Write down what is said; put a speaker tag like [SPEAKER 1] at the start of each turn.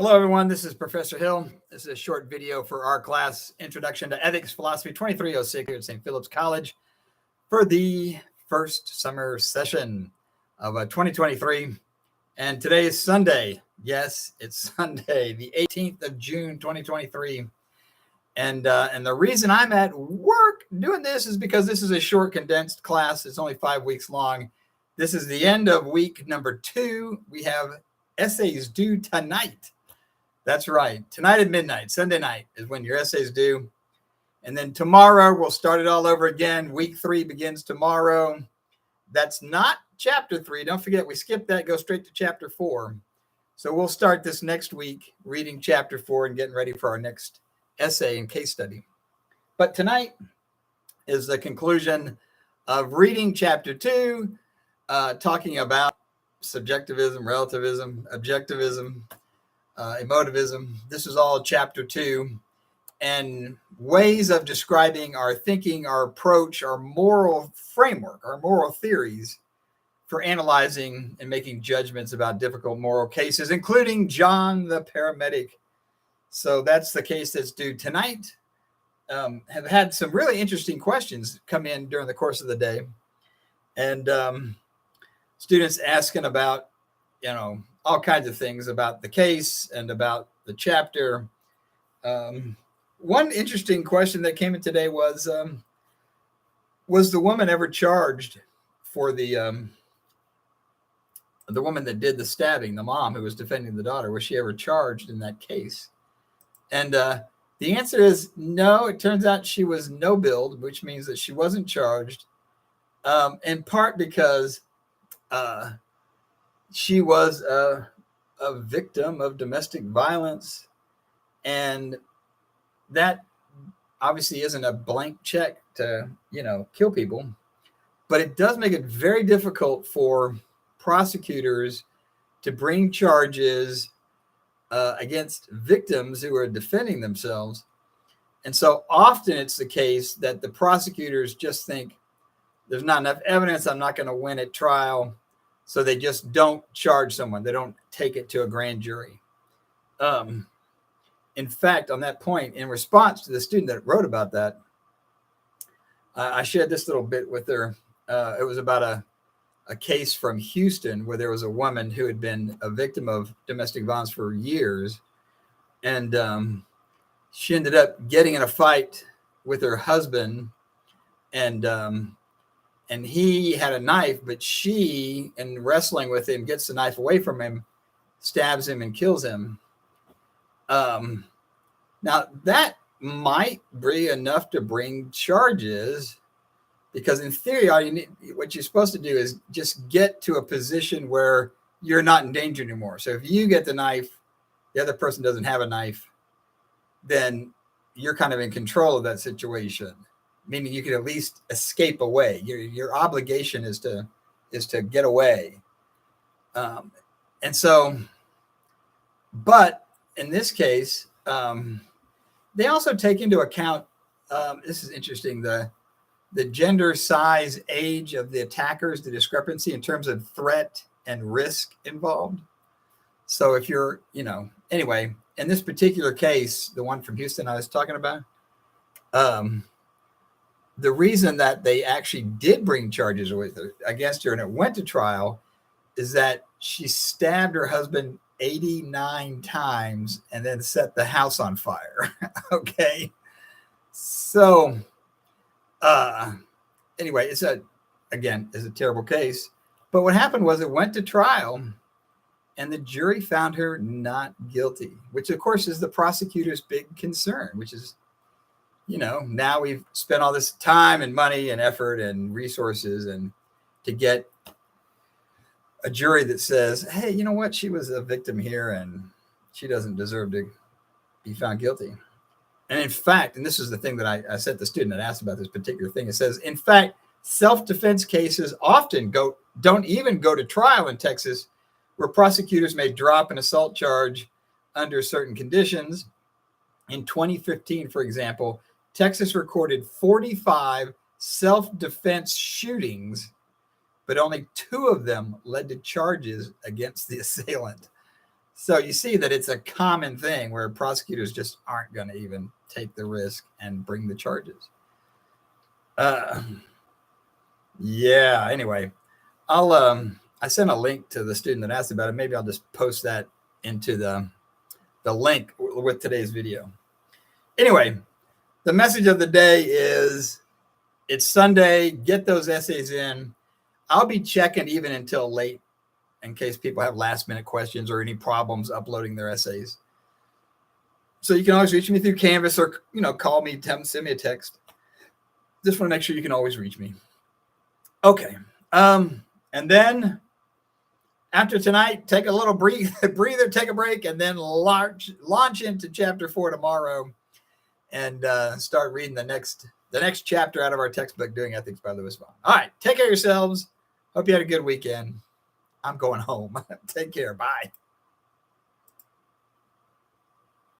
[SPEAKER 1] Hello, everyone. This is Professor Hill. This is a short video for our class, Introduction to Ethics Philosophy 2306 here at St. Philip's College for the first summer session of 2023. And today is Sunday. Yes, it's Sunday, the 18th of June, 2023. And the reason I'm at work doing this is because this is a short, condensed class. It's only 5 weeks long. This is the end of week number 2. We have essays due tonight. That's right. Tonight at midnight, Sunday night, is when your essays due. And then tomorrow, we'll start it all over again. Week 3 begins tomorrow. That's not chapter 3. Don't forget, we skipped that, go straight to chapter 4. So we'll start this next week reading chapter 4 and getting ready for our next essay and case study. But tonight is the conclusion of reading chapter 2, talking about subjectivism, relativism, objectivism, emotivism. This is all chapter 2, and ways of describing our thinking, our approach, our moral framework, our moral theories for analyzing and making judgments about difficult moral cases, including John the paramedic. So that's the case that's due tonight. Have had some really interesting questions come in during the course of the day, and students asking about, all kinds of things about the case and about the chapter. One interesting question that came in today was the woman ever charged for the woman that did the stabbing, the mom who was defending the daughter? Was she ever charged in that case? And the answer is no. It turns out she was no billed, which means that she wasn't charged, in part because she was a victim of domestic violence, and that obviously isn't a blank check to, kill people, but it does make it very difficult for prosecutors to bring charges against victims who are defending themselves. And so often it's the case that the prosecutors just think there's not enough evidence, I'm not going to win at trial. So they just don't charge someone. They don't take it to a grand jury. In fact, on that point, in response to the student that wrote about that, I shared this little bit with her. It was about a case from Houston where there was a woman who had been a victim of domestic violence for years. And she ended up getting in a fight with her husband, and he had a knife, but she, in wrestling with him, gets the knife away from him, stabs him, and kills him. Now, that might be enough to bring charges, because in theory, what you're supposed to do is just get to a position where you're not in danger anymore. So if you get the knife, the other person doesn't have a knife, then you're kind of in control of that situation, meaning you can at least escape away. Your obligation is to get away. And so, but in this case, they also take into account, this is interesting, the gender, size, age of the attackers, the discrepancy in terms of threat and risk involved. So if you're, anyway, in this particular case, the one from Houston I was talking about, the reason that they actually did bring charges against her and it went to trial is that she stabbed her husband 89 times and then set the house on fire. Okay. So, anyway, it's a terrible case. But what happened was it went to trial and the jury found her not guilty, which of course is the prosecutor's big concern, which is, now we've spent all this time and money and effort and resources and to get a jury that says, hey, you know what? She was a victim here and she doesn't deserve to be found guilty. And in fact, and this is the thing that I said to the student that asked about this particular thing, it says, in fact, self-defense cases often don't even go to trial in Texas, where prosecutors may drop an assault charge under certain conditions. In 2015, for example, Texas recorded 45 self-defense shootings, but only 2 of them led to charges against the assailant. So you see that it's a common thing where prosecutors just aren't going to even take the risk and bring the charges. Yeah. Anyway, I sent a link to the student that asked about it. Maybe I'll just post that into the link with today's video. Anyway, the message of the day is it's Sunday. Get those essays in. I'll be checking even until late in case people have last minute questions or any problems uploading their essays. So you can always reach me through Canvas or, call me, send me a text. Just want to make sure you can always reach me. Okay. And then after tonight, take a little breather, take a break, and then launch into chapter 4 tomorrow and start reading the next chapter out of our textbook, Doing Ethics by Lewis Vaughn. All right. Take care of yourselves. Hope you had a good weekend. I'm going home. Take care. Bye.